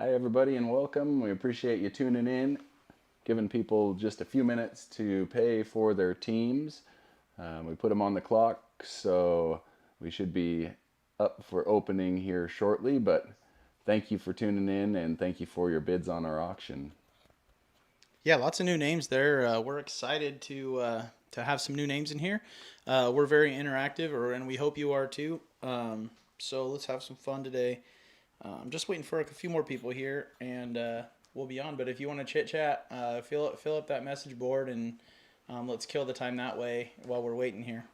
Hi, everybody, and welcome. We appreciate you tuning in, giving people just a few minutes to pay for their teams. We put them on the clock, so we should be up for opening here shortly. But thank you for tuning in, and thank you for your bids on our auction. Yeah, lots of new names there. We're excited to have some new names in here. We're very interactive, and we hope you are too. So let's have some fun today. I'm just waiting for a few more people here, and we'll be on. But if you want to chit chat, fill up that message board, and let's kill the time that way while we're waiting here.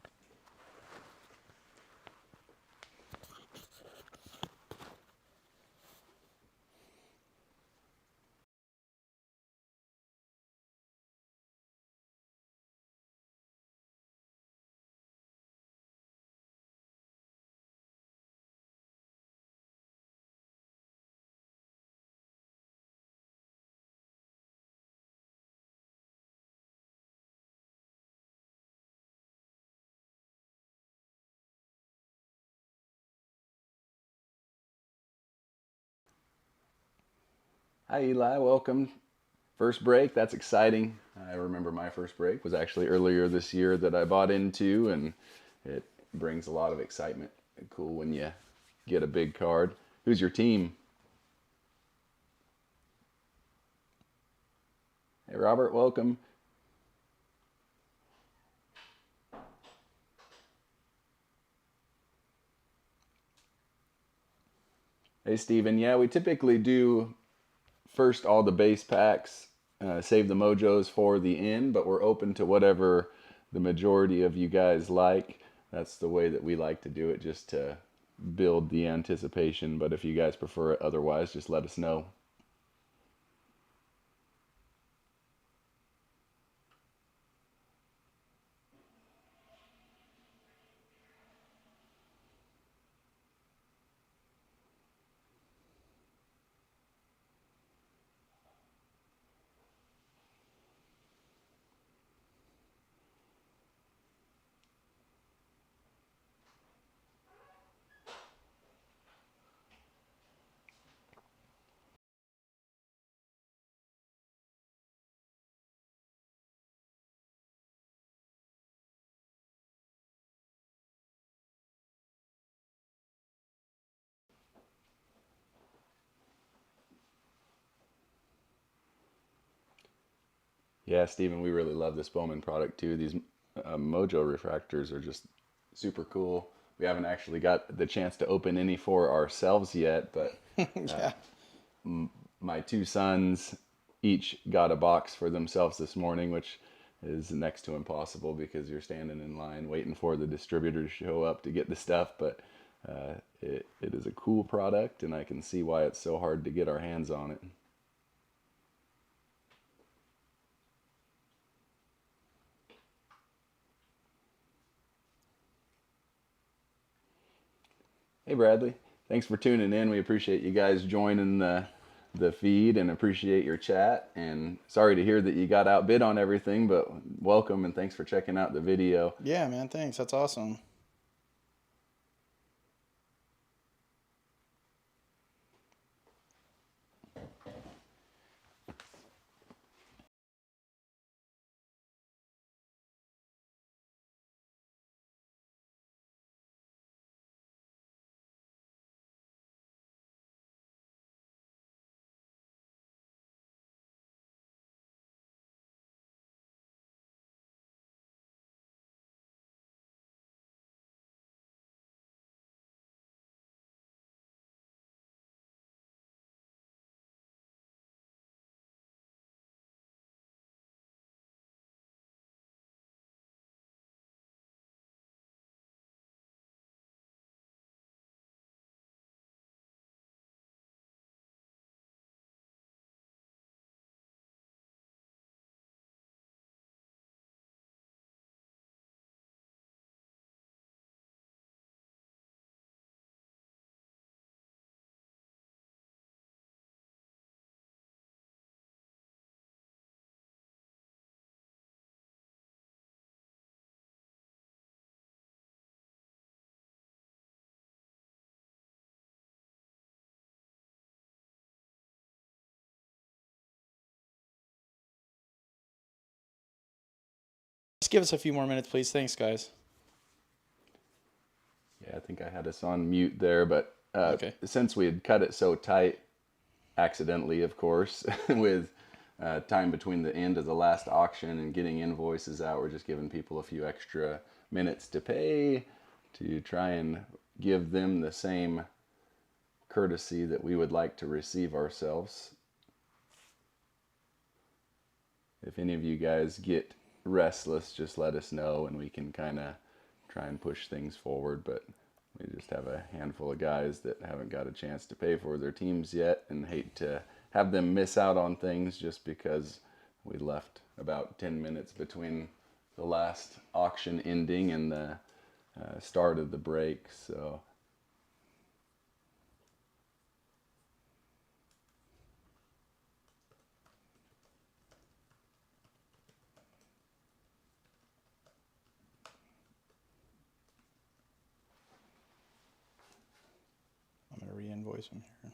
Hi, Eli. Welcome. First break, that's exciting. I remember my first break was actually earlier this year that I bought into, and it brings a lot of excitement. Cool when you get a big card. Who's your team? Hey, Robert, welcome. Hey, Steven. Yeah, we typically do first all the base packs, save the mojos for the end, but we're open to whatever the majority of you guys like. That's the way that we like to do it, just to build the anticipation. But if you guys prefer it otherwise, just let us know. Yeah, Steven, we really love this Bowman product too. These Mojo refractors are just super cool. We haven't actually got the chance to open any for ourselves yet, but Yeah. my two sons each got a box for themselves this morning, which is next to impossible because you're standing in line waiting for the distributor to show up to get the stuff. But it is a cool product, and I can see why it's so hard to get our hands on it. Hey, Bradley. Thanks for tuning in. We appreciate you guys joining the feed and appreciate your chat. And sorry to hear that you got outbid on everything, but welcome and thanks for checking out the video. Yeah, man. Thanks. That's awesome. give us a few more minutes, please. Thanks, guys. Yeah, I think I had us on mute there, but Okay. since we had cut it so tight, accidentally, of course, with time between the end of the last auction and getting invoices out, we're just giving people a few extra minutes to pay to try and give them the same courtesy that we would like to receive ourselves. If any of you guys get restless, just let us know and we can kind of try and push things forward. But we just have a handful of guys that haven't got a chance to pay for their teams yet and hate to have them miss out on things just because we left about 10 minutes between the last auction ending and the start of the break. So I'm going to re-invoice them here.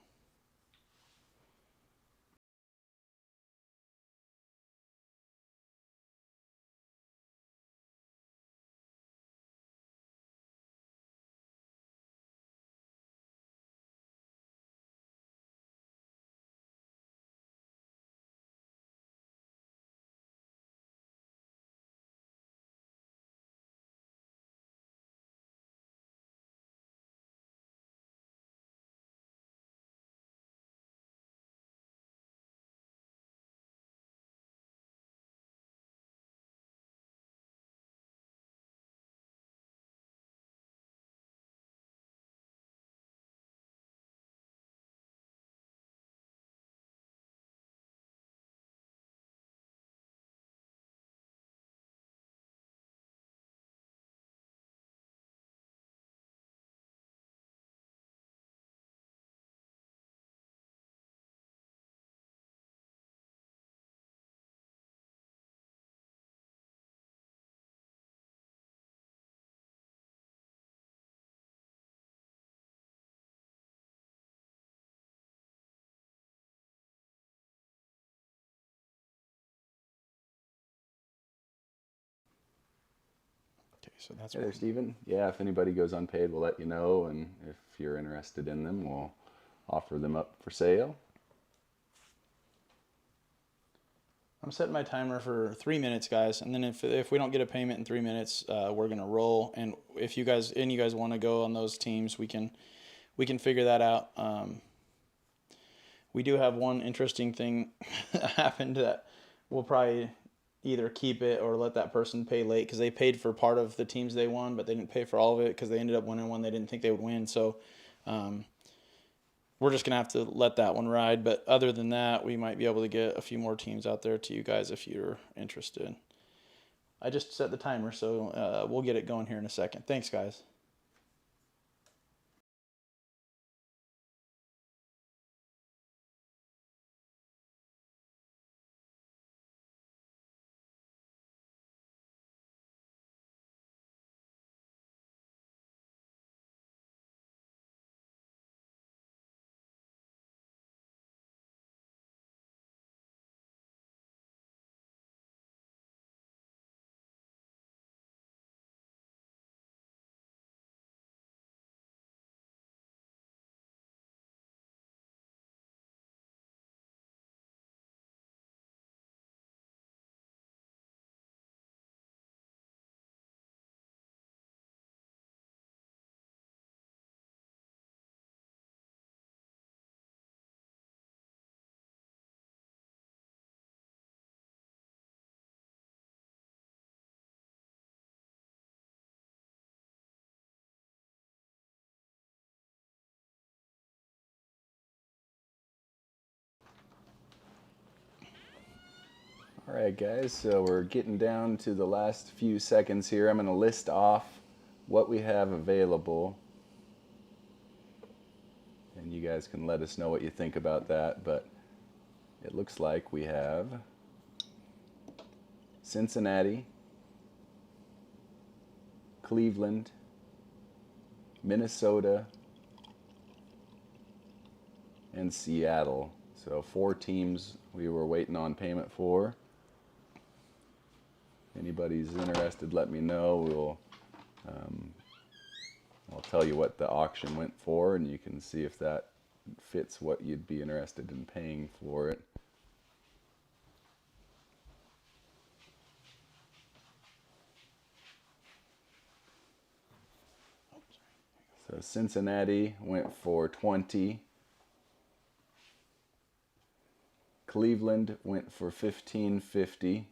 Okay, so that's hey there, one. Steven. Yeah, if anybody goes unpaid, we'll let you know. And if you're interested in them, we'll offer them up for sale. I'm setting my timer for 3 minutes, guys, and then if we don't get a payment in 3 minutes, we're gonna roll. And if you guys want to go on those teams, we can figure that out. We do have one interesting thing happened that we'll probably either keep it or let that person pay late because they paid for part of the teams they won, but they didn't pay for all of it because they ended up winning one they didn't think they would win. So um, we're just gonna have to let that one ride. But other than that, we might be able to get a few more teams out there to you guys if you're interested. I just set the timer, so we'll get it going here in a second. Thanks, guys. All right, guys, so we're getting down to the last few seconds here. I'm going to list off what we have available, and you guys can let us know what you think about that. But it looks like we have Cincinnati, Cleveland, Minnesota, and Seattle. So 4 teams we were waiting on payment for. anybody's interested, let me know. I'll tell you what the auction went for, and you can see if that fits what you'd be interested in paying for it. So Cincinnati went for 20. Cleveland went for 15.50.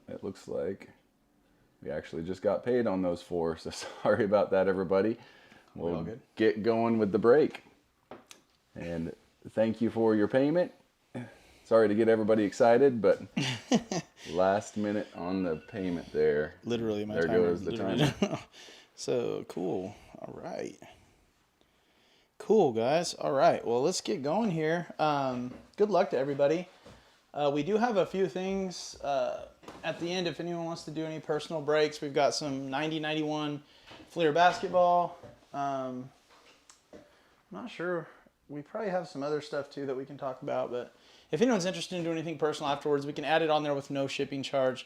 It looks like we actually just got paid on those four, so sorry about that, everybody. We'll get going with the break. And thank you for your payment. Sorry to get everybody excited, but last minute on the payment there. Literally, my there timer. Goes the timer. So cool. All right. Cool, guys. All right. Well, let's get going here. Good luck to everybody. We do have a few things at the end if anyone wants to do any personal breaks. We've got some 90-91 Fleer basketball. I'm not sure. We probably have some other stuff too that we can talk about, but if anyone's interested in doing anything personal afterwards, we can add it on there with no shipping charge.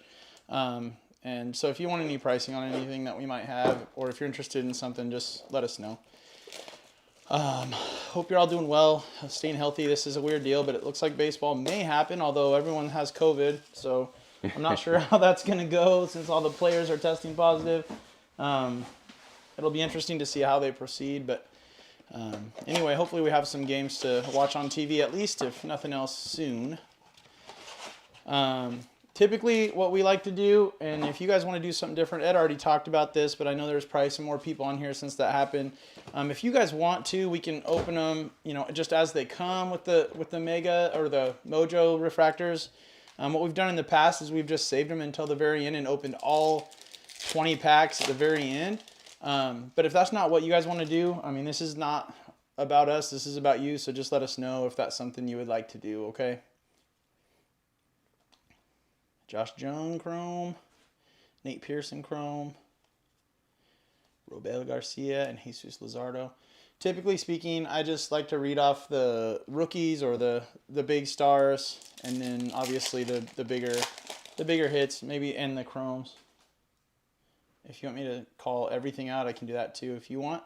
And so if you want any pricing on anything that we might have, or if you're interested in something, just let us know. Hope you're all doing well, staying healthy. This is a weird deal, but it looks like baseball may happen, although everyone has COVID. So I'm not sure how that's going to go since all the players are testing positive. It'll be interesting to see how they proceed, but anyway, hopefully we have some games to watch on TV, at least if nothing else soon. Typically what we like to do, and if you guys want to do something different, Ed already talked about this, but I know there's probably some more people on here since that happened. If you guys want to, we can open them, just as they come with the Mega or the Mojo refractors. What we've done in the past is we've just saved them until the very end and opened all 20 packs at the very end. But if that's not what you guys want to do, I mean, this is not about us. This is about you. So just let us know if that's something you would like to do. Okay. Josh Jung Chrome, Nate Pearson Chrome, Robel Garcia, and Jesus Luzardo. Typically speaking, I just like to read off the rookies or the big stars, and then obviously the bigger hits, maybe, and the chromes. If you want me to call everything out, I can do that too if you want.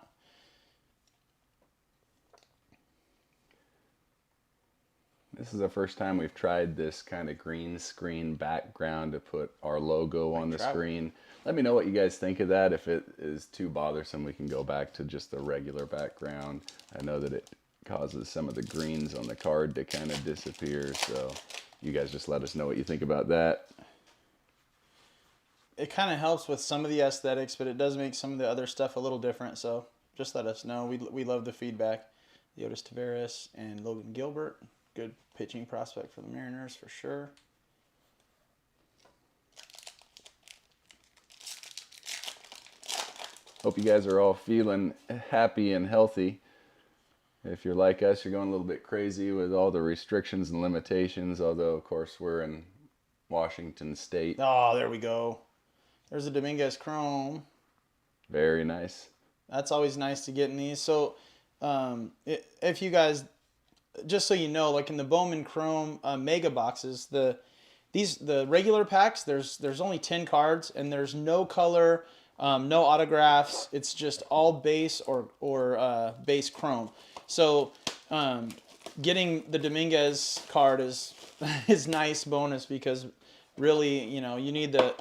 This is the first time we've tried this kind of green screen background to put our logo on the screen. Let me know what you guys think of that. If it is too bothersome, we can go back to just the regular background. I know that it causes some of the greens on the card to kind of disappear, so you guys just let us know what you think about that. It kind of helps with some of the aesthetics, but it does make some of the other stuff a little different, so just let us know. We love the feedback. Leotis Taveras and Logan Gilbert. Good pitching prospect for the Mariners for sure. Hope you guys are all feeling happy and healthy. If you're like us, you're going a little bit crazy with all the restrictions and limitations, although, of course, we're in Washington State. Oh, there we go. There's a Dominguez Chrome. Very nice. That's always nice to get in these. So if you guys, just so you know, like in the Bowman Chrome mega boxes, the regular packs, there's only 10 cards, and there's no color, no autographs. It's just all base or base Chrome. So getting the Dominguez card is nice bonus, because really, you need the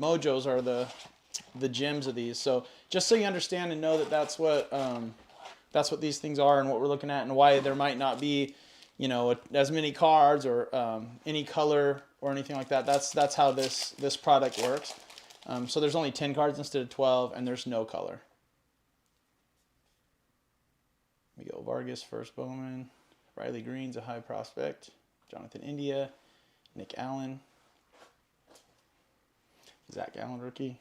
Mojos are the gems of these. So just so you understand and know that that's what these things are and what we're looking at, and why there might not be, as many cards or any color or anything like that. That's how this product works. So there's only 10 cards instead of 12, and there's no color. We go Vargas first, Bowman, Riley Green's a high prospect, Jonathan India, Nick Allen, Zach Allen rookie.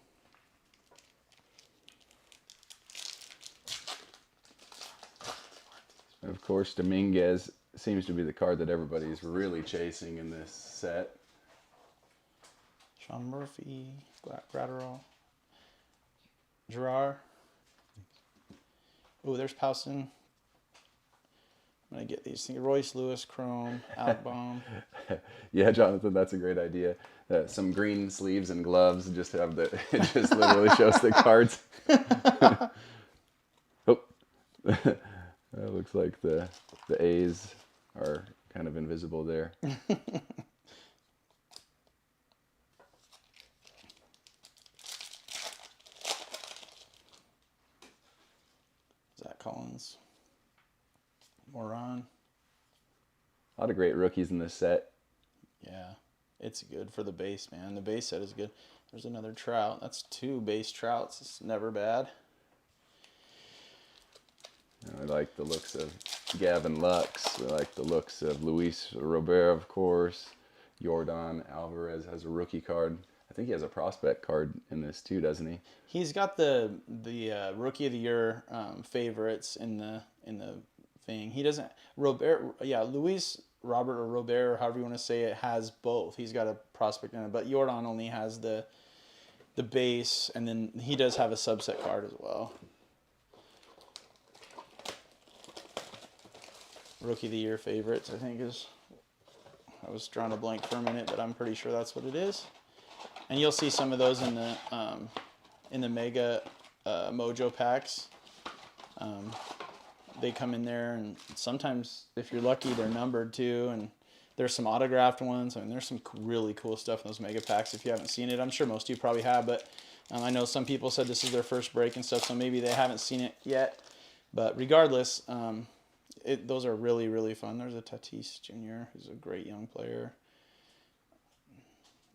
And of course, Dominguez seems to be the card that everybody's really chasing in this set. Sean Murphy, Gratterall. Gerard. Oh, there's Powson. I'm gonna get these things. Royce Lewis, Chrome, Alec Yeah, Jonathan, that's a great idea. Some green sleeves and gloves, just have the it just literally shows the cards. Oh, that looks like the A's are kind of invisible there. Zach Collins, Moran. A lot of great rookies in this set. Yeah, it's good for the base, man. The base set is good. There's another Trout. That's two base Trouts. It's never bad. I like the looks of Gavin Lux. I like the looks of Luis Robert, of course. Jordan Alvarez has a rookie card. I think he has a prospect card in this too, doesn't he? He's got the rookie of the year favorites in the thing. He doesn't Robert. Yeah, Luis Robert or Robert or however you want to say it has both. He's got a prospect in it, but Jordan only has the base, and then he does have a subset card as well. Rookie of the year favorites, I think is. I was drawing a blank for a minute, but I'm pretty sure that's what it is. And you'll see some of those in the Mega Mojo packs. They come in there, and sometimes, if you're lucky, they're numbered too. And there's some autographed ones. I mean, there's some really cool stuff in those Mega packs. If you haven't seen it, I'm sure most of you probably have, but I know some people said this is their first break and stuff, so maybe they haven't seen it yet. But regardless, those are really, really fun. There's a Tatis Jr., who's a great young player.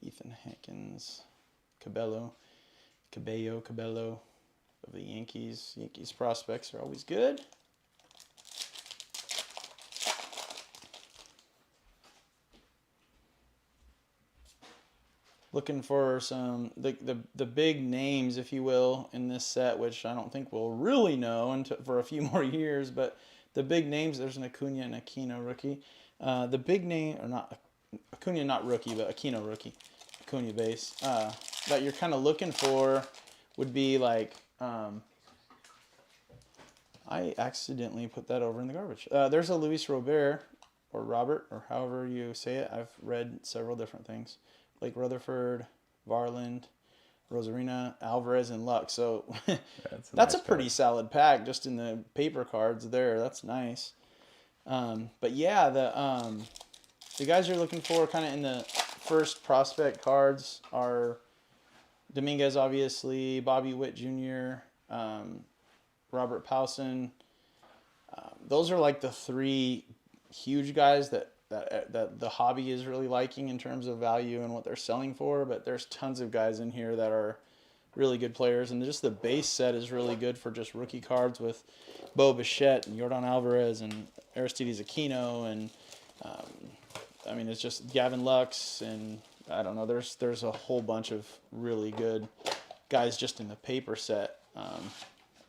Ethan Hankins, Cabello of the Yankees. Yankees prospects are always good. Looking for some the big names, if you will, in this set, which I don't think we'll really know until for a few more years. But the big names, there's an Acuna and Aquino rookie. The big name, or not Acuna, not rookie, but Aquino rookie, Acuna base. That you're kind of looking for would be like. I accidentally put that over in the garbage. There's a Luis Robert, or Robert, or however you say it. I've read several different things. Blake Rutherford, Varland, Rosarina, Alvarez, and Lux. So That's a that's nice a pretty pack. solid pack just in the paper cards there. That's nice. But yeah, the guys you're looking for kind of in the first prospect cards are Dominguez, obviously, Bobby Witt Jr., Robert Powson. Those are like the three huge guys that the hobby is really liking in terms of value and what they're selling for. But there's tons of guys in here that are really good players, and just the base set is really good for just rookie cards with Bo Bichette and Jordan Alvarez and Aristides Aquino, and I mean it's just Gavin Lux, and I don't know. There's a whole bunch of really good guys just in the paper set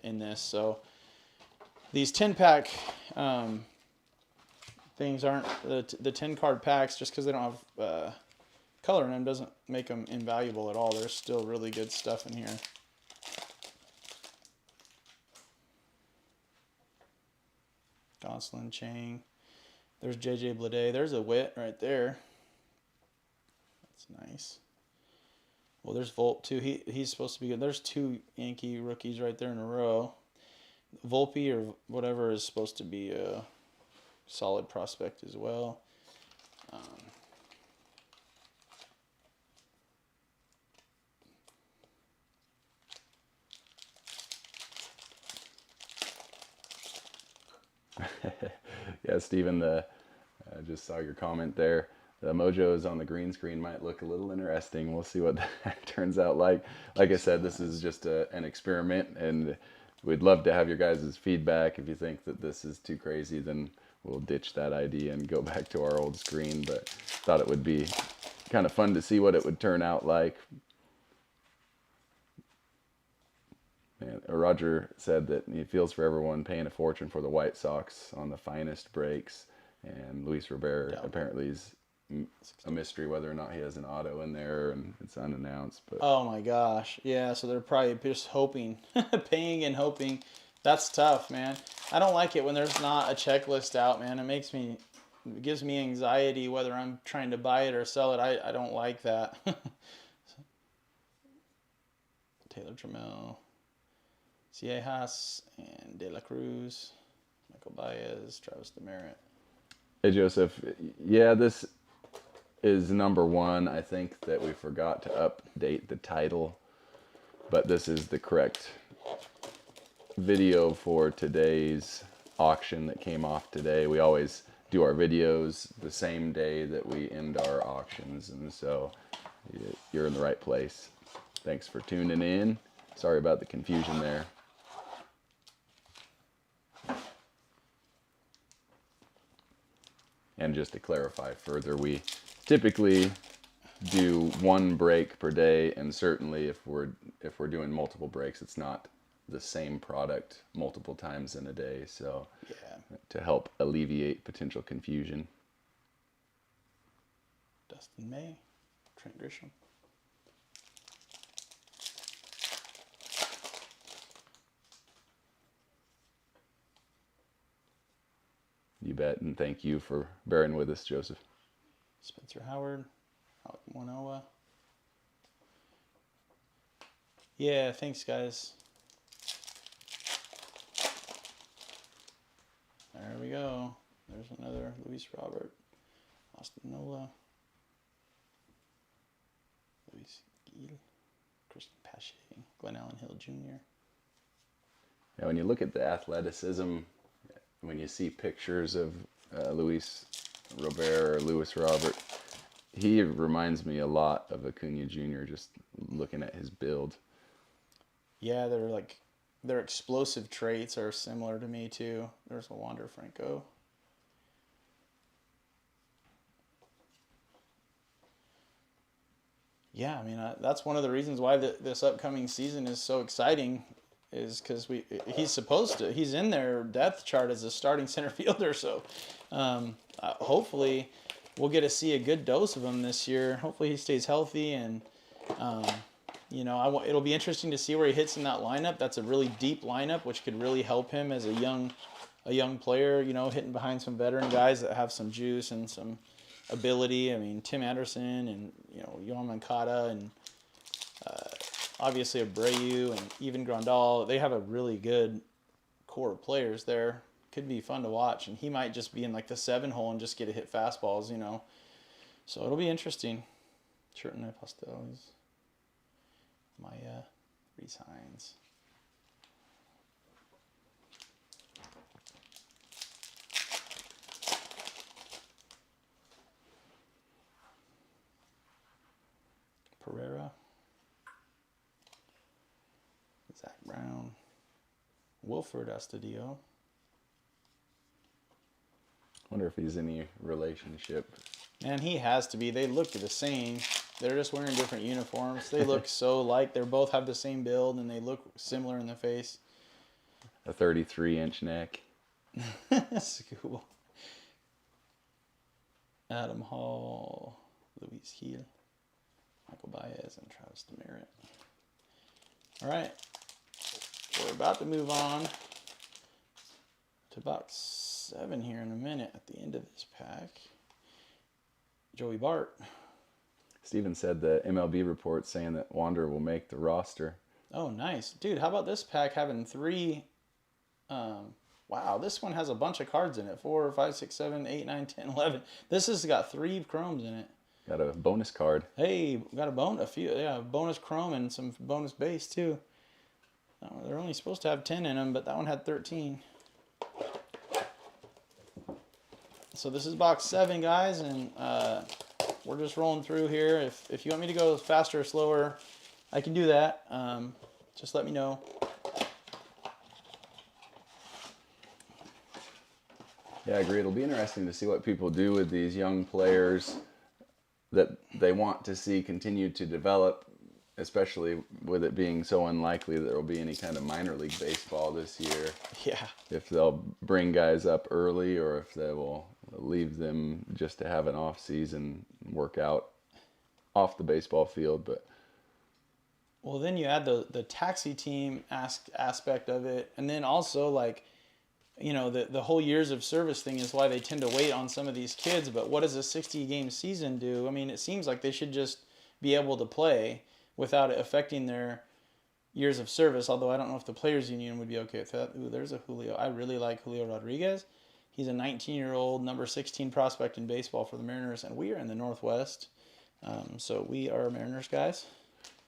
in this. So these 10-pack things aren't the 10 card packs just because they don't have color in them doesn't make them invaluable at all. There's still really good stuff in here. Gosselin, Chang. There's JJ Bleday. There's a Witt right there. That's nice. Well, there's Volpe too. He's supposed to be good. There's two Yankee rookies right there in a row. Volpe or whatever is supposed to be a solid prospect as well. Yeah, Steven, I just saw your comment there. The mojos on the green screen might look a little interesting. We'll see what that turns out like. Like I said, this is just an experiment, and we'd love to have your guys' feedback. If you think that this is too crazy, then we'll ditch that idea and go back to our old screen. But thought it would be kind of fun to see what it would turn out like. Man, Roger said that he feels for everyone paying a fortune for the White Sox on the finest breaks, and Luis Robert Yeah. apparently is a mystery whether or not he has an auto in there, and it's unannounced. But Oh my gosh. Yeah, so they're probably just hoping, paying and hoping. That's tough, man. I don't like it when there's not a checklist out, man. It gives me anxiety whether I'm trying to buy it or sell it. I don't like that. Taylor Trammell, Ciejas, and De La Cruz, Michael Baez, Travis Demerit. hey, Joseph, yeah, this is number one. I think that we forgot to update the title, but this is the correct video for today's auction that came off today. We always do our videos the same day that we end our auctions, and so you're in the right place. Thanks for tuning in. Sorry about the confusion there. And just to clarify further, we typically do one break per day, and certainly if we're doing multiple breaks, it's not the same product multiple times in a day. So Yeah. to help alleviate potential confusion. Dustin May, Trent Grisham. You bet, and thank you for bearing with us, Joseph. Spencer Howard, Alec Manoa. Yeah, thanks, guys. There we go. There's another Luis Robert, Austin Nola, Luis Gil, Christian Pache, Glenn Allen Hill Jr. Now, when you look at the athleticism, when you see pictures of Luis Robert or Luis Robert, he reminds me a lot of Acuna Jr. just looking at his build. Yeah, their explosive traits are similar to me too. There's a Wander Franco. Yeah, I mean that's one of the reasons why this upcoming season is so exciting, is because he's in their depth chart as a starting center fielder. So hopefully we'll get to see a good dose of him this year. Hopefully he stays healthy, and it'll be interesting to see where he hits in that lineup. That's a really deep lineup, which could really help him as a young player. Hitting behind some veteran guys that have some juice and some ability. I mean, Tim Anderson and Yohan Moncada and obviously Abreu and even Grandal. They have a really good core of players there. Could be fun to watch, and he might just be in like the 7-hole and just get to hit fastballs. So it'll be interesting. Churton Pastels, Maya, Reese Hines. Pereira, Zach Brown, Wilford Astudillo. Wonder if he's any relationship. Man, he has to be. They look the same. They're just wearing different uniforms. They look so like. They both have the same build, and they look similar in the face. A 33-inch neck. That's cool. Adam Hall, Luis Gil, Michael Baez, and Travis Demerit. All right. We're about to move on to box 7 here in a minute at the end of this pack. Joey Bart. Steven said the MLB report saying that Wander will make the roster. Oh, nice. Dude, how about this pack having 3... wow, this one has a bunch of cards in it. 4, 5, 6, 7, 8, 9, 10, 11. This has got 3 chromes in it. Got a bonus card. Hey, got a few, bonus chrome and some bonus base too. They're only supposed to have 10 in them, but that one had 13. So this is box 7, guys, and we're just rolling through here. If you want me to go faster or slower, I can do that. Just let me know. Yeah, I agree. It'll be interesting to see what people do with these young players that they want to see continue to develop, especially with it being so unlikely that there will be any kind of minor league baseball this year. Yeah. If they'll bring guys up early or if they will leave them just to have an off season, work out off the baseball field. But Well, then you add the taxi team aspect of it, and then also like, the whole years of service thing is why they tend to wait on some of these kids. But what does a 60-game season do? I mean, it seems like they should just be able to play without it affecting their years of service. Although I don't know if the players union would be okay with that. Ooh, there's a Julio. I really like Julio Rodriguez. He's a 19-year-old number 16 prospect in baseball for the Mariners, and we are in the Northwest, so we are Mariners guys.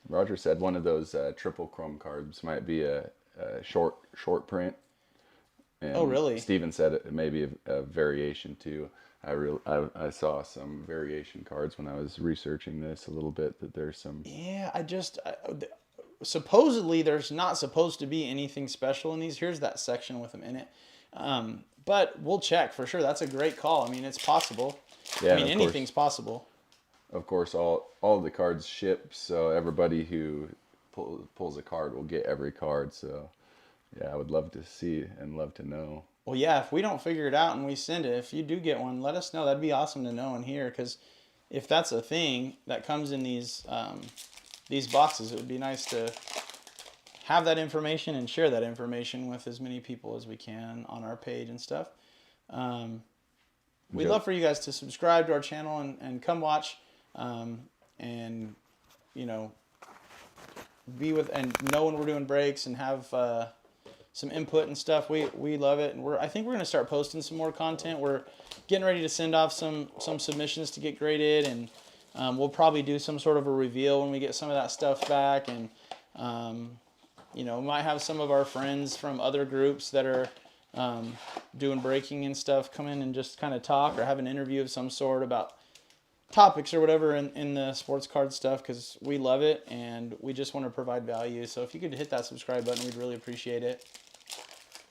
Roger said one of those triple chrome cards might be a short print. Oh, And really? Steven said it may be a variation too. I saw some variation cards when I was researching this a little bit, that there's some. Yeah, supposedly there's not supposed to be anything special in these. Here's that section with them in it. But we'll check for sure. That's a great call. I mean, it's possible. Yeah, I and mean, of anything's course, possible. all the cards ship, so everybody who pulls a card will get every card. So yeah, I would love to see and love to know. Well, yeah, if we don't figure it out and we send it, if you do get one, let us know. That'd be awesome to know and hear, because if that's a thing that comes in these boxes, it would be nice to have that information and share that information with as many people as we can on our page and stuff. We'd love for you guys to subscribe to our channel and come watch, and you know be with and know when we're doing breaks and have some input and stuff. We love it, and I think we're gonna start posting some more content. We're getting ready to send off some submissions to get graded, and we'll probably do some sort of a reveal when we get some of that stuff back, and we might have some of our friends from other groups that are doing breaking and stuff come in and just kind of talk or have an interview of some sort about topics or whatever in the sports card stuff, because we love it and we just want to provide value. So if you could hit that subscribe button, we'd really appreciate it.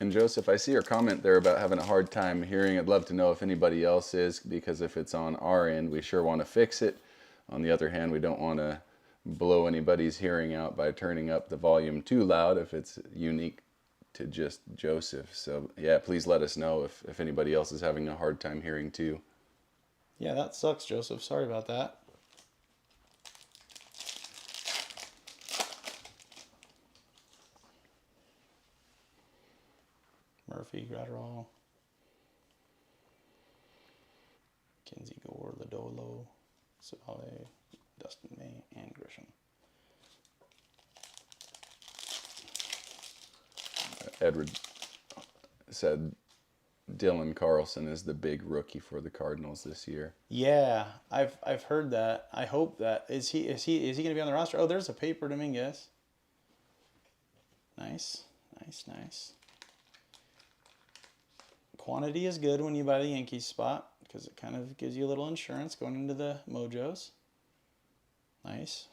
And Joseph, I see your comment there about having a hard time hearing. I'd love to know if anybody else is, because if it's on our end, we sure want to fix it. On the other hand, we don't want to blow anybody's hearing out by turning up the volume too loud if it's unique to just Joseph. So yeah, please let us know if anybody else is having a hard time hearing too. Yeah, that sucks, Joseph. Sorry about that. Murphy, Gratterall, Kinsey Gore, Lodolo, Savale, Dustin May, and Grisham. Edward said Dylan Carlson is the big rookie for the Cardinals this year. Yeah, I've heard that. I hope that is he going to be on the roster? Oh, there's a paper Dominguez. Nice. Quantity is good when you buy the Yankees spot, because it kind of gives you a little insurance going into the Mojos. Nice.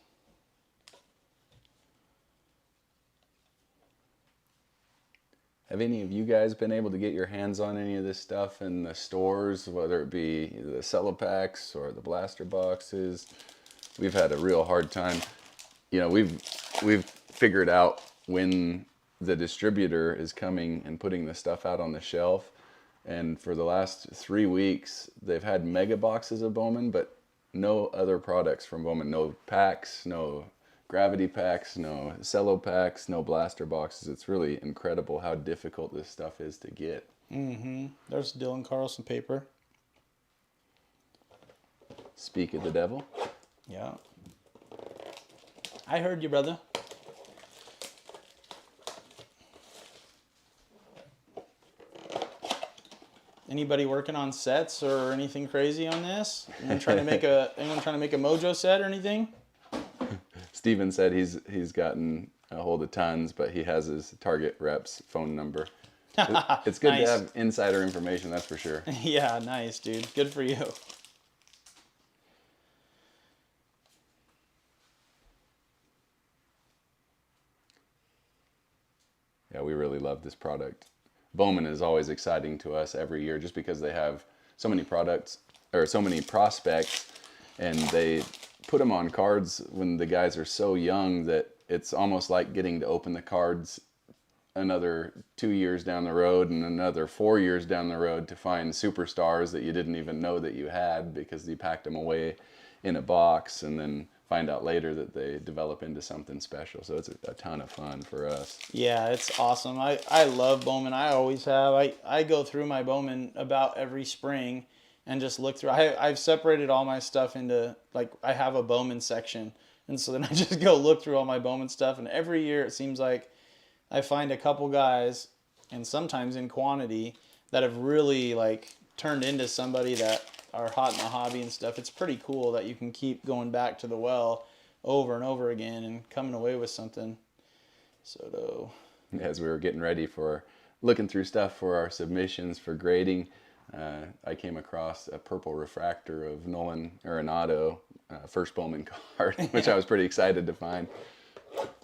Have any of you guys been able to get your hands on any of this stuff in the stores, whether it be the cello packs or the blaster boxes? We've had a real hard time. We've figured out when the distributor is coming and putting the stuff out on the shelf. And for the last 3 weeks, they've had mega boxes of Bowman, but no other products from Bowman. No packs, no gravity packs, no cello packs, no blaster boxes. It's really incredible how difficult this stuff is to get. There's Dylan Carlson paper. Speak of the devil. Yeah. I heard you, brother. Anybody working on sets or anything crazy on this? Anyone trying to make a Mojo set or anything? Steven said he's gotten a hold of tons, but he has his Target rep's phone number. It's good Nice. to have insider information, that's for sure. Yeah, nice, dude. Good for you. Yeah, we really love this product. Bowman is always exciting to us every year just because they have so many products or so many prospects, and they put them on cards when the guys are so young that it's almost like getting to open the cards another 2 years down the road and another 4 years down the road to find superstars that you didn't even know that you had because you packed them away in a box, and then find out later that they develop into something special. So it's a ton of fun for us. Yeah, it's awesome. I love Bowman. I always have. I go through my Bowman about every spring and just look through. I've separated all my stuff into, like, I have a Bowman section. And so then I just go look through all my Bowman stuff. And every year it seems like I find a couple guys, and sometimes in quantity, that have really, like, turned into somebody that are hot in the hobby and stuff. It's pretty cool that you can keep going back to the well over and over again and coming away with something. So, As we were getting ready for looking through stuff for our submissions for grading, I came across a purple refractor of Nolan Arenado, first Bowman card, which I was pretty excited to find.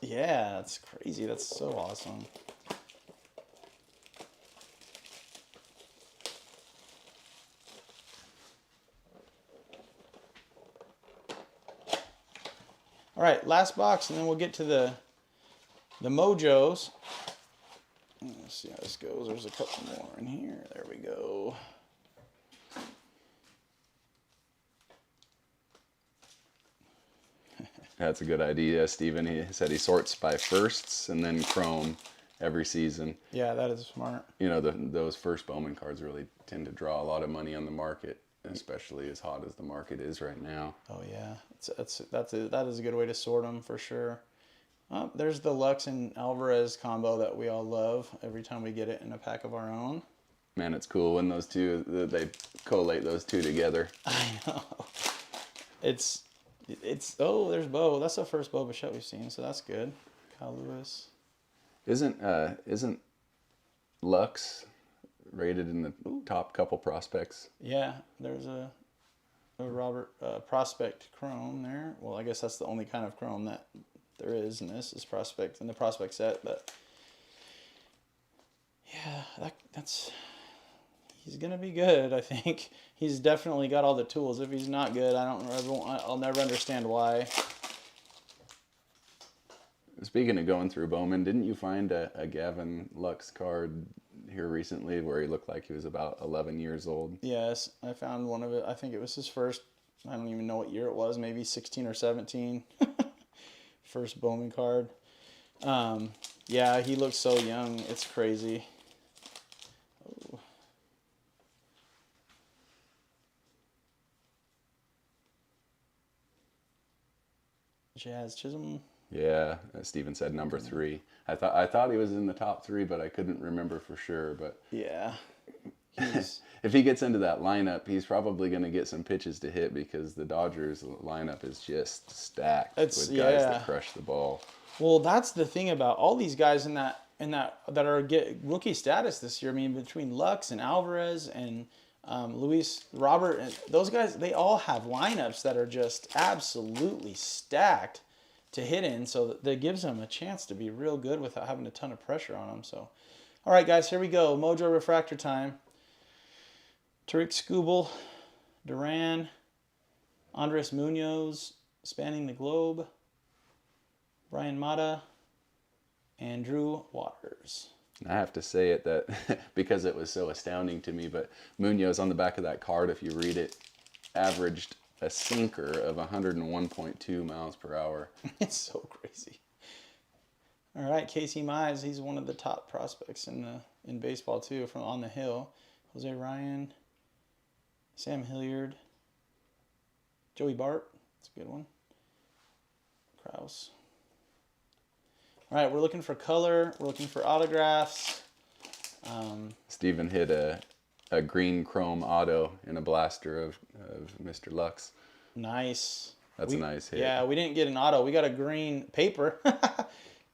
yeah, that's crazy. That's so awesome. All right, last box, and then we'll get to the Mojos. Let's see how this goes. There's a couple more in here. There we go. That's a good idea, Stephen. He said he sorts by firsts and then chrome every season. Yeah, that is smart. You know, those first Bowman cards really tend to draw a lot of money on the market, especially as hot as the market is right now. Oh yeah, that is a good way to sort them for sure. Oh, there's the Lux and Alvarez combo that we all love every time we get it in a pack of our own. Man, it's cool when they collate those two together. I know. It's oh, there's Bo. That's the first Bo Bichette we've seen, so that's good. Kyle Lewis. Isn't Lux rated in the top couple prospects? Yeah, there's a Robert Prospect Chrome there. Well, I guess that's the only kind of Chrome that there is in this, is Prospect in the Prospect set. But yeah, that's he's gonna be good. I think he's definitely got all the tools. If he's not good, I'll never understand why. Speaking of going through Bowman, didn't you find a Gavin Lux card here recently where he looked like he was about 11 years old? Yes, I found one of it. I think it was his first. I don't even know what year it was. Maybe 16 or 17. First Bowman card. Yeah, he looks so young. It's crazy. Oh. Jazz Chisholm. Yeah, as Steven said, number 3. I thought he was in the top 3, but I couldn't remember for sure. But Yeah. if he gets into that lineup, he's probably going to get some pitches to hit because the Dodgers lineup is just stacked with guys that crush the ball. Well, that's the thing about all these guys in that that are get rookie status this year. I mean, between Lux and Alvarez and Luis Robert, and those guys, they all have lineups that are just absolutely stacked to hit in. So that gives them a chance to be real good without having a ton of pressure on them. So, all right, guys, here we go. Mojo Refractor time. Tariq Skubal, Duran, Andres Munoz, Spanning the Globe, Brian Mata, and Drew Waters. I have to say it that because it was so astounding to me, but Munoz on the back of that card, if you read it, averaged a sinker of 101.2 miles per hour. It's so crazy. All right, Casey Mize, he's one of the top prospects in baseball too, from on the hill. Jose Ryan, Sam Hilliard, Joey Bart, that's a good one. Kraus. All right, we're looking for color. We're looking for autographs. Steven hit a green chrome auto in a blaster of Mr. Lux. Nice. That's a nice hit. Yeah, we didn't get an auto. We got a green paper. A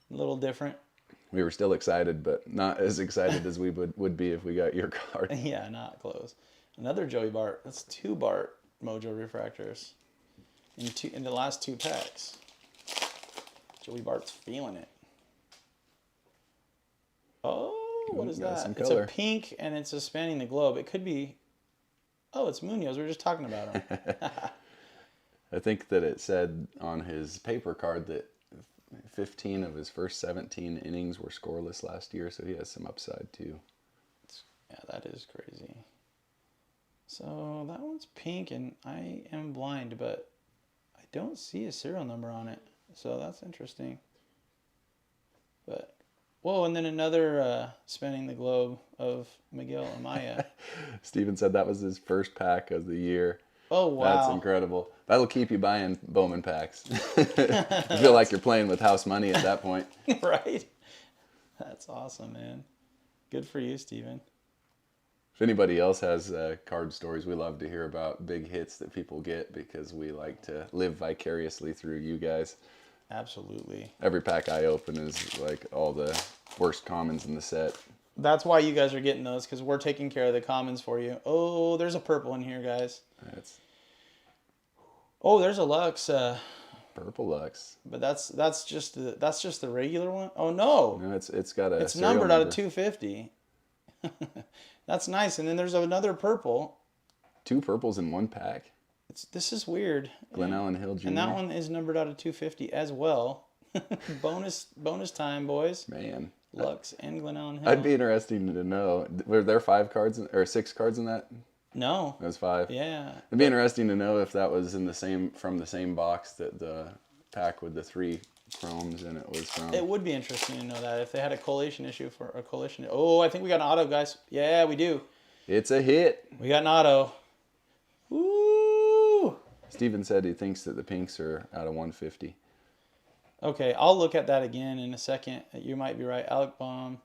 little different. We were still excited, but not as excited as we would be if we got your card. Yeah, not close. Another Joey Bart. That's 2 Bart Mojo Refractors in the last 2 packs. Joey Bart's feeling it. Oh, what is that? It's a pink and it's a Spanning the Globe. It could be. Oh, it's Munoz. We were just talking about him. I think that it said on his paper card that 15 of his first 17 innings were scoreless last year, so he has some upside too. Yeah, that is crazy. So that one's pink, and I am blind, but I don't see a serial number on it. So that's interesting. But whoa, and then another spinning the globe of Miguel Amaya. Steven said that was his first pack of the year. Oh That's wow! incredible. That'll keep you buying Bowman packs. I feel like you're playing with house money at that point. Right? That's awesome, man. Good for you, Steven. If anybody else has card stories, we love to hear about big hits that people get because we like to live vicariously through you guys. Absolutely. Every pack I open is like all the worst commons in the set. That's why you guys are getting those, because we're taking care of the commons for you. Oh, there's a purple in here, guys. That's Oh, there's a Lux. Purple Lux. But that's just the regular one. Oh no, No, it's got a it's serial numbered out of number. 250. That's nice. And then there's another purple. 2 purples in 1 pack. This is weird. Glen Allen Hill Jr. And that one is numbered out of 250 as well. bonus time, boys. Man, Lux and Glen Allen Hill. I'd be interesting to know. Were there 5 cards or 6 cards in that? No. It was 5. Yeah. It'd be interesting to know if that was from the same box that the pack with the 3 chromes in it was from. It would be interesting to know that if they had a collation issue for a collation. Oh, I think we got an auto, guys. Yeah, we do. It's a hit. We got an auto. Woo! Steven said he thinks that the pinks are out of 150. Okay, I'll look at that again in a second. You might be right. Alec Baum,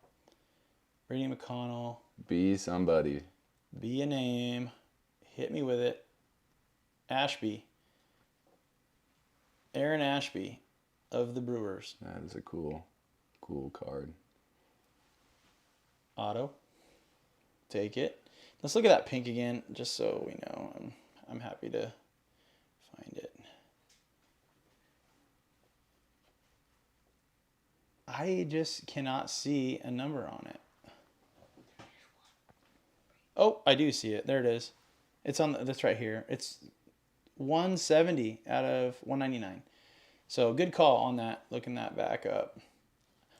Brady McConnell. Be somebody. Be a name. Hit me with it. Ashby. Aaron Ashby of the Brewers. That is a cool card. Auto. Take it. Let's look at that pink again, just so we know. I'm happy to find it. I just cannot see a number on it. Oh, I do see it. There it is. It's on. That's right here. It's 170 out of 199. So good call on that. Looking that back up.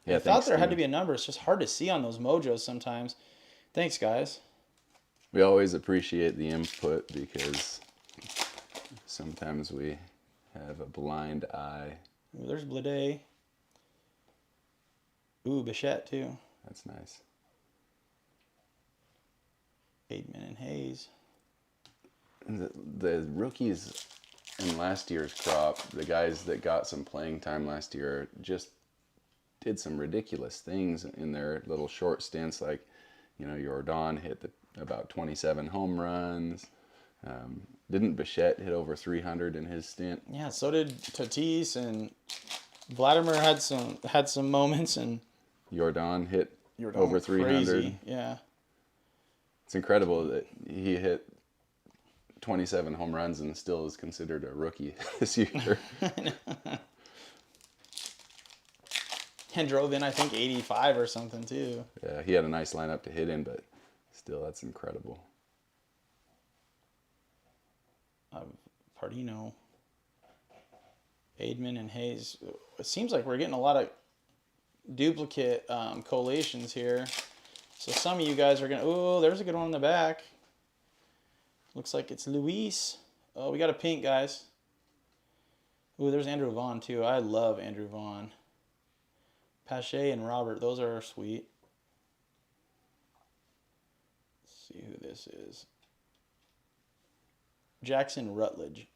Yeah, I thought there had to be a number. It's just hard to see on those mojos sometimes. Thanks, guys. We always appreciate the input because sometimes we have a blind eye. Ooh, there's Blade. Ooh, Bichette too. That's nice. Aidman and Hayes. And the rookies in last year's crop, the guys that got some playing time last year, just did some ridiculous things in their little short stints. Like, Jordan hit about 27 home runs. Didn't Bichette hit over 300 in his stint? Yeah, so did Tatis, and Vladimir had some moments, and Jordan hit Jordan over went 300. crazy. Yeah. It's incredible that he hit 27 home runs and still is considered a rookie this year. And drove in, I think, 85 or something too. Yeah, he had a nice lineup to hit in, but still, that's incredible. Pardino, Aidman, and Hayes. It seems like we're getting a lot of duplicate collations here. So some of you guys are going to... Oh, there's a good one in the back. Looks like it's Luis. Oh, we got a pink, guys. Oh, there's Andrew Vaughn, too. I love Andrew Vaughn. Pache and Robert, those are sweet. Let's see who this is. Jackson Rutledge.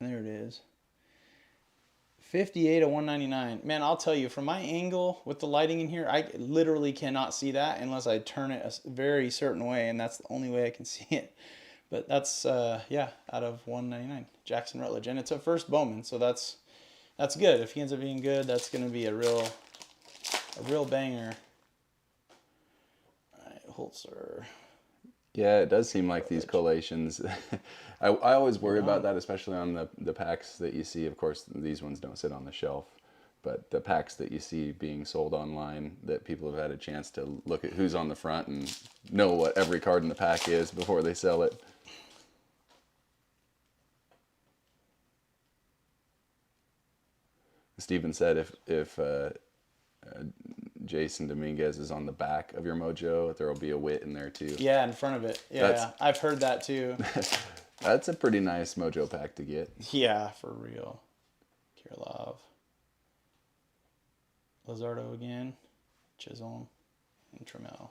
There it is. 58 of 199. Man, I'll tell you, from my angle with the lighting in here, I literally cannot see that unless I turn it a very certain way, and that's the only way I can see it. But that's, yeah, out of 199. Jackson Rutledge. And it's a first Bowman, so that's good. If he ends up being good, that's going to be a real banger. All right, Holzer. Yeah, it does seem like these collations. I always worry about that, especially on the packs that you see. Of course, these ones don't sit on the shelf, but the packs that you see being sold online, that people have had a chance to look at who's on the front and know what every card in the pack is before they sell it. Steven said if Jason Dominguez is on the back of your mojo, there will be a wit in there too. Yeah, in front of it. That's Yeah, I've heard that too. that's a pretty nice mojo pack to get. Yeah, for real. Kirilov. Lizardo again. Chisholm. And Trammell.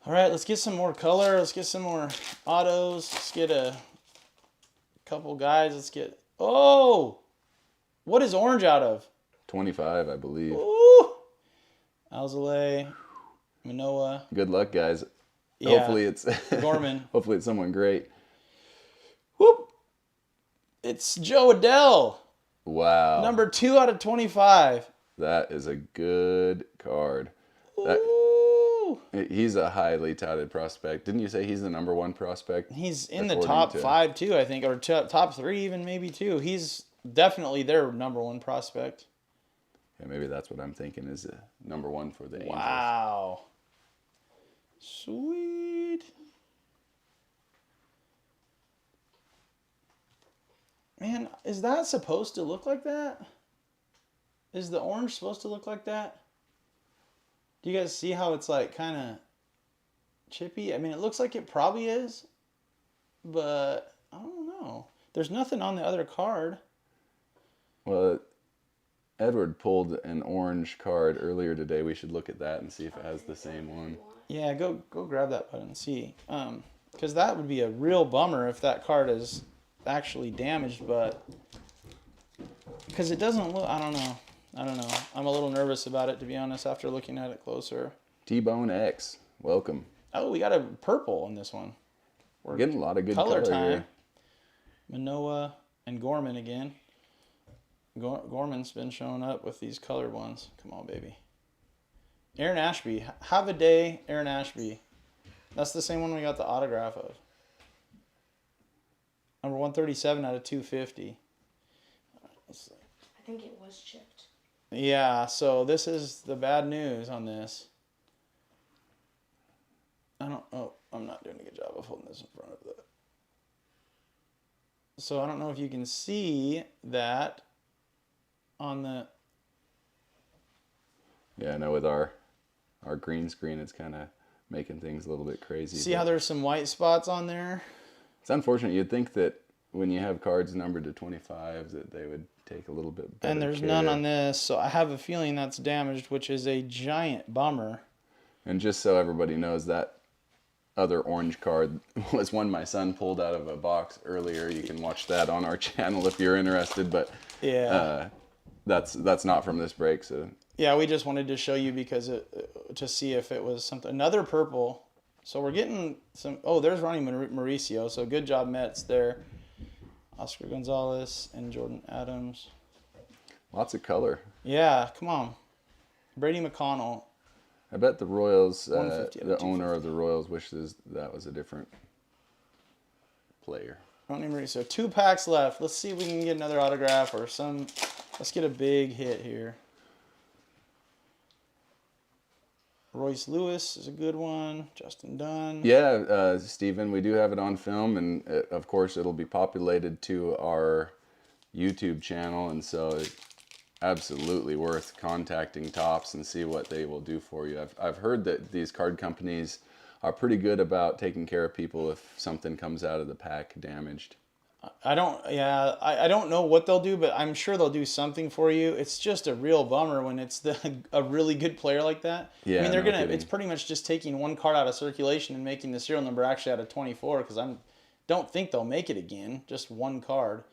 All right, let's get some more color. Let's get some more autos. Let's get a couple guys. Let's get... Oh! What is orange out of? 25, I believe. Ooh! Alzolay. Manoa. Good luck, guys. Yeah. Hopefully it's Gorman. hopefully it's someone great. Whoop! It's Joe Adell. Wow. Number 2 out of 25. That is a good card. Ooh! He's a highly touted prospect. Didn't you say he's the number 1 prospect? He's in the according top to- 5 too, I think, or top 3 even maybe too. He's definitely their number 1 prospect. Yeah, maybe that's what I'm thinking is number 1 for the Angels. Wow. Sweet. Man, is that supposed to look like that? Is the orange supposed to look like that? Do you guys see how it's like kind of chippy? I mean, it looks like it probably is, but I don't know. There's nothing on the other card. Well, Edward pulled an orange card earlier today. We should look at that and see if it has the same one. Yeah, go grab that button and see. Because that would be a real bummer if that card is actually damaged, but because it doesn't look, I don't know. I'm a little nervous about it, to be honest, after looking at it closer. T-Bone X, welcome. Oh, we got a purple in this one. We're getting a lot of good color time. here. Manoa and Gorman again. Gorman's been showing up with these colored ones. Come on, baby. Aaron Ashby. Have a day, Aaron Ashby. That's the same one we got the autograph of. Number 137 out of 250. I think it was chipped. Yeah, so this is the bad news on this. I'm not doing a good job of holding this in front of the... So I don't know if you can see that on the... Yeah, I know with our green screen, it's kind of making things a little bit crazy. See how there's some white spots on there? It's unfortunate. You'd think that when you have cards numbered to 25 that they would take a little bit better And there's care. none on this, so I have a feeling that's damaged, which is a giant bummer. And just so everybody knows, that other orange card was one my son pulled out of a box earlier. You can watch that on our channel if you're interested, but Yeah. that's not from this break. So Yeah, we just wanted to show you because to see if it was something. Another purple. So we're getting some... Oh, there's Ronnie Mauricio, so good job, Mets, there. Oscar Gonzalez and Jordan Adams. lots of color. Yeah, come on. Brady McConnell. I bet the Royals, 150 out of the owner of the Royals wishes that was a different player. Ronnie Mauricio. 2 packs left. Let's see if we can get another autograph or some... Let's get a big hit here. Royce Lewis is a good one. Justin Dunn. Yeah, Stephen, we do have it on film, and of course it'll be populated to our YouTube channel, and so it's absolutely worth contacting Topps and see what they will do for you. I've heard that these card companies are pretty good about taking care of people if something comes out of the pack damaged. I don't know what they'll do, but I'm sure they'll do something for you. It's just a real bummer when it's a really good player like that. Yeah, I mean, they're no gonna. kidding. It's pretty much just taking one card out of circulation and making the serial number actually out of 24. Because don't think they'll make it again. Just one card.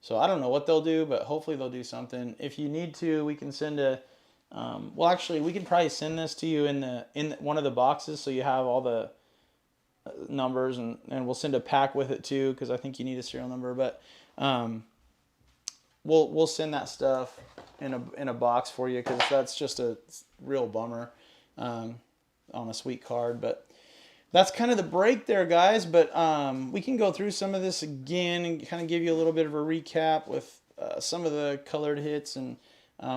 So I don't know what they'll do, but hopefully they'll do something. If you need to, we can send a. Well, actually, we can probably send this to you in one of the boxes, so you have all the numbers, and we'll send a pack with it too, because I think you need a serial number. But we'll send that stuff in a box for you, because that's just a real bummer on a sweet card. But that's kind of the break there, guys. But we can go through some of this again and kind of give you a little bit of a recap with some of the colored hits. And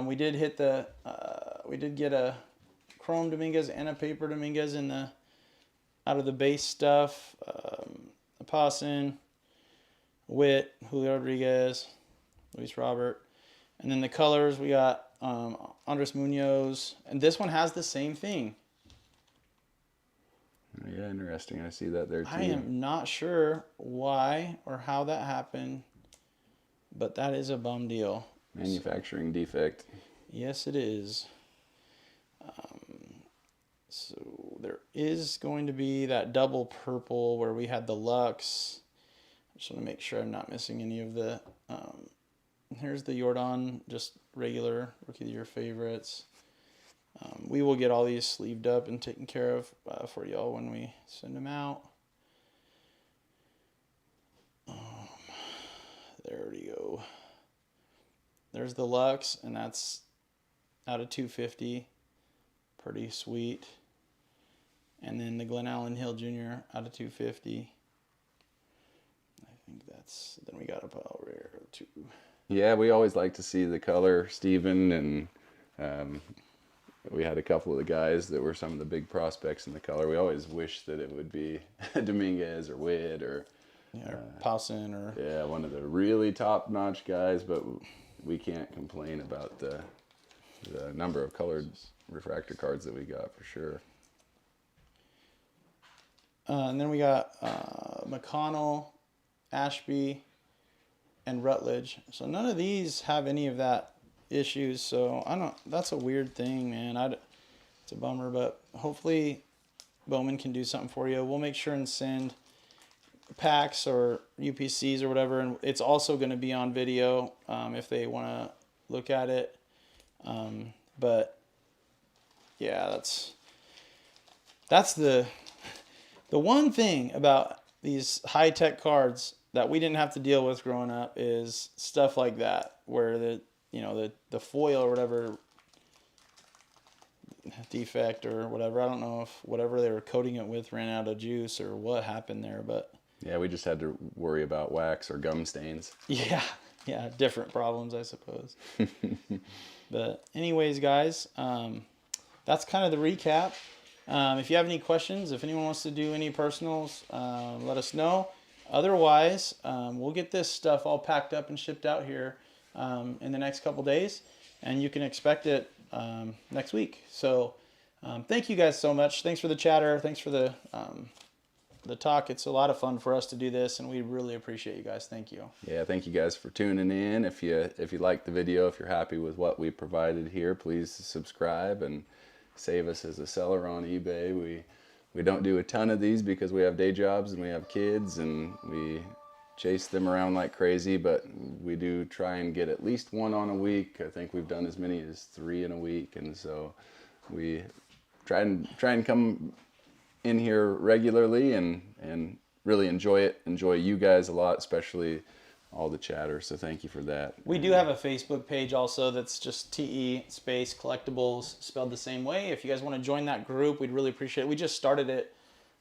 we did hit we did get a Chrome Dominguez and a Paper Dominguez in the out of the base stuff. Apostle, Witt, Julio Rodriguez, Luis Robert. And then the colors, we got Andres Munoz. And this one has the same thing. Yeah, interesting. I see that there too. I am not sure why or how that happened, but that is a bum deal. Manufacturing defect. Yes, it is. So there is going to be that double purple where we had the Lux. I just want to make sure I'm not missing any of the... here's the Jordan, just regular Rookie of the Year favorites. We will get all these sleeved up and taken care of for y'all when we send them out. There we go. There's the Lux, and that's out of 250. Pretty sweet. And then the Glen Allen Hill Jr. out of 250. I think that's... Then we got a power rare too. Yeah, we always like to see the color, Steven, and we had a couple of the guys that were some of the big prospects in the color. We always wish that it would be Dominguez or Witt or Powson or... Yeah, one of the really top-notch guys, but we can't complain about the number of colored refractor cards that we got for sure. And then we got McConnell, Ashby, and Rutledge. So none of these have any of that issues. So I don't. That's a weird thing, man. It's a bummer, but hopefully Bowman can do something for you. We'll make sure and send packs or UPCs or whatever, and it's also going to be on video if they want to look at it. But yeah, that's the one thing about these high-tech cards that we didn't have to deal with growing up is stuff like that, where the foil or whatever defect or whatever, I don't know if whatever they were coating it with ran out of juice or what happened there, but yeah, we just had to worry about wax or gum stains. yeah, different problems, I suppose. But anyways, guys, that's kind of the recap. If you have any questions, if anyone wants to do any personals, let us know. Otherwise, we'll get this stuff all packed up and shipped out here in the next couple days, and you can expect it next week. So thank you guys so much. Thanks for the chatter. Thanks for the talk. It's a lot of fun for us to do this, and we really appreciate you guys. Thank you. Yeah, thank you guys for tuning in. If you liked the video, if you're happy with what we provided here, please subscribe and save us as a seller on eBay. We don't do a ton of these because we have day jobs and we have kids and we chase them around like crazy, but we do try and get at least one on a week. I think we've done as many as 3 in a week, and so we try and come in here regularly and really enjoy it. Enjoy you guys a lot, especially all the chatter. So thank you for that. We do have a Facebook page also that's just TE space collectibles spelled the same way. If you guys want to join that group, we'd really appreciate it. We just started it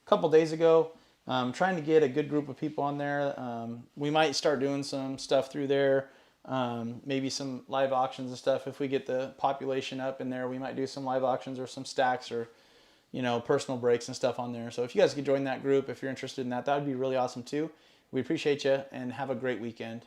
a couple days ago. Trying to get a good group of people on there. We might start doing some stuff through there. Maybe some live auctions and stuff. If we get the population up in there, we might do some live auctions or some stacks or personal breaks and stuff on there. So if you guys could join that group, if you're interested in that, that would be really awesome too. We appreciate you and have a great weekend.